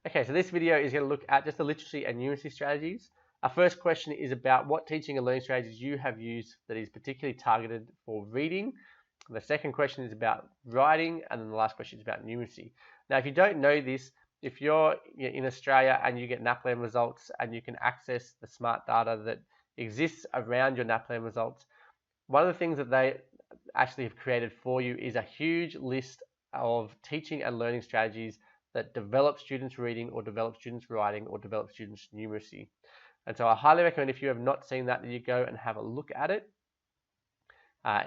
Okay, so this video is going to look at just the literacy and numeracy strategies. Our first question is about what teaching and learning strategies you have used that is particularly targeted for reading. And the second question is about writing, and then the last question is about numeracy. Now, if you don't know this, if you're in Australia and you get NAPLAN results and you can access the smart data that exists around your NAPLAN results, one of the things that they actually have created for you is a huge list of teaching and learning strategies that develop students reading or develop students writing or develop students numeracy. And so I highly recommend, if you have not seen that you go and have a look at it.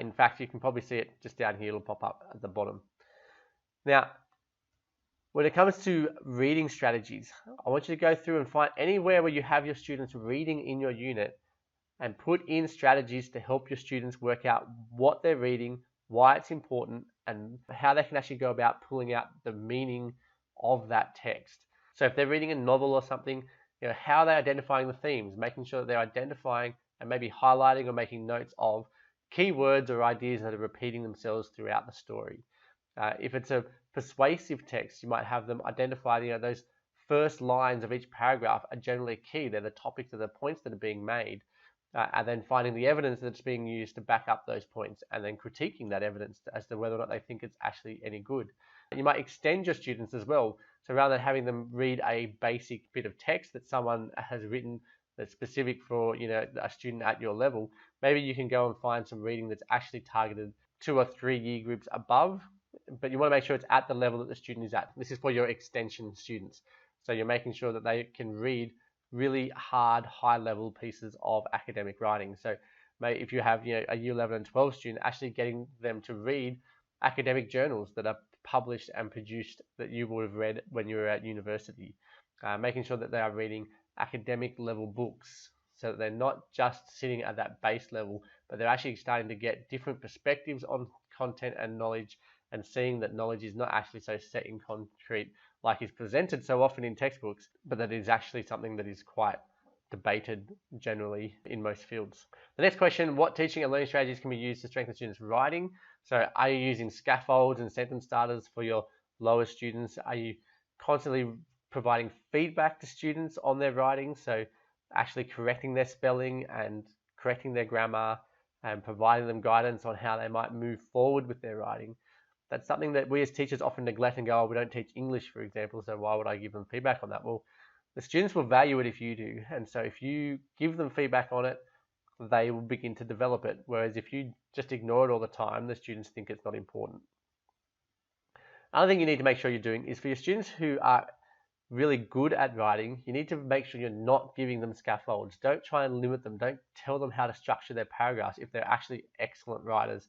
In fact, you can probably see it just down here. It'll pop up at the bottom. Now, when it comes to reading strategies, I want you to go through and find anywhere where you have your students reading in your unit and put in strategies to help your students work out what they're reading, why it's important, and how they can actually go about pulling out the meaning of that text. So if they're reading a novel or something, how are they identifying the themes, making sure that they're identifying and maybe highlighting or making notes of keywords or ideas that are repeating themselves throughout the story. If it's a persuasive text, you might have them identify, those first lines of each paragraph are generally key. They're the topics, they're the points that are being made, and then finding the evidence that's being used to back up those points, and then critiquing that evidence as to whether or not they think it's actually any good. You might extend your students as well. So rather than having them read a basic bit of text that someone has written that's specific for a student at your level, maybe you can go and find some reading that's actually targeted 2 or 3 year groups above, but you want to make sure it's at the level that the student is at. This is for your extension students. So you're making sure that they can read really hard, high level pieces of academic writing. So maybe if you have a year 11 and 12 student, actually getting them to read academic journals that are published and produced that you would have read when you were at university. Making sure that they are reading academic level books, so that they're not just sitting at that base level, but they're actually starting to get different perspectives on content and knowledge, and seeing that knowledge is not actually so set in concrete like is presented so often in textbooks, but that is actually something that is quite debated generally in most fields. The next question, what teaching and learning strategies can be used to strengthen students' writing? So are you using scaffolds and sentence starters for your lower students? Are you constantly providing feedback to students on their writing? So actually correcting their spelling and correcting their grammar and providing them guidance on how they might move forward with their writing. That's something that we as teachers often neglect and go, oh, we don't teach English, for example, so why would I give them feedback on that? Well, the students will value it if you do. And so if you give them feedback on it, they will begin to develop it. Whereas if you just ignore it all the time, the students think it's not important. Another thing you need to make sure you're doing is for your students who are really good at writing, you need to make sure you're not giving them scaffolds. Don't try and limit them. Don't tell them how to structure their paragraphs if they're actually excellent writers.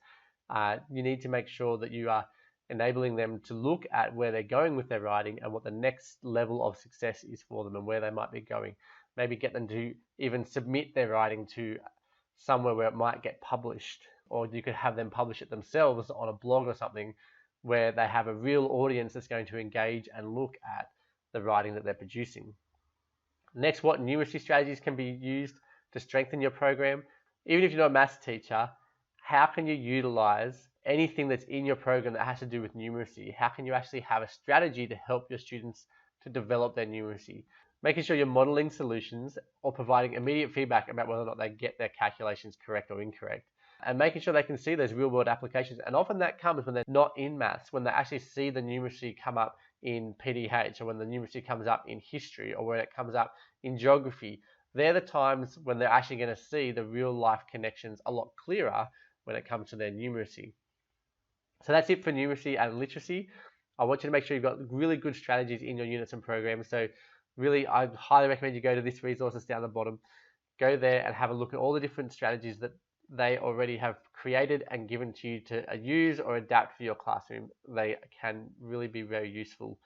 You need to make sure that you are enabling them to look at where they're going with their writing and what the next level of success is for them and where they might be going. Maybe get them to even submit their writing to somewhere where it might get published, or you could have them publish it themselves on a blog or something where they have a real audience that's going to engage and look at the writing that they're producing. Next, what numeracy strategies can be used to strengthen your program? Even if you're not a maths teacher, how can you utilize anything that's in your program that has to do with numeracy? How can you actually have a strategy to help your students to develop their numeracy? Making sure you're modeling solutions or providing immediate feedback about whether or not they get their calculations correct or incorrect. And making sure they can see those real world applications. And often that comes when they're not in maths, when they actually see the numeracy come up in PDH, or when the numeracy comes up in history, or when it comes up in geography. They're the times when they're actually going to see the real life connections a lot clearer when it comes to their numeracy. So that's it for numeracy and literacy. I want you to make sure you've got really good strategies in your units and programs. So really, I highly recommend you go to this resources down the bottom. Go there and have a look at all the different strategies that they already have created and given to you to use or adapt for your classroom. They can really be very useful.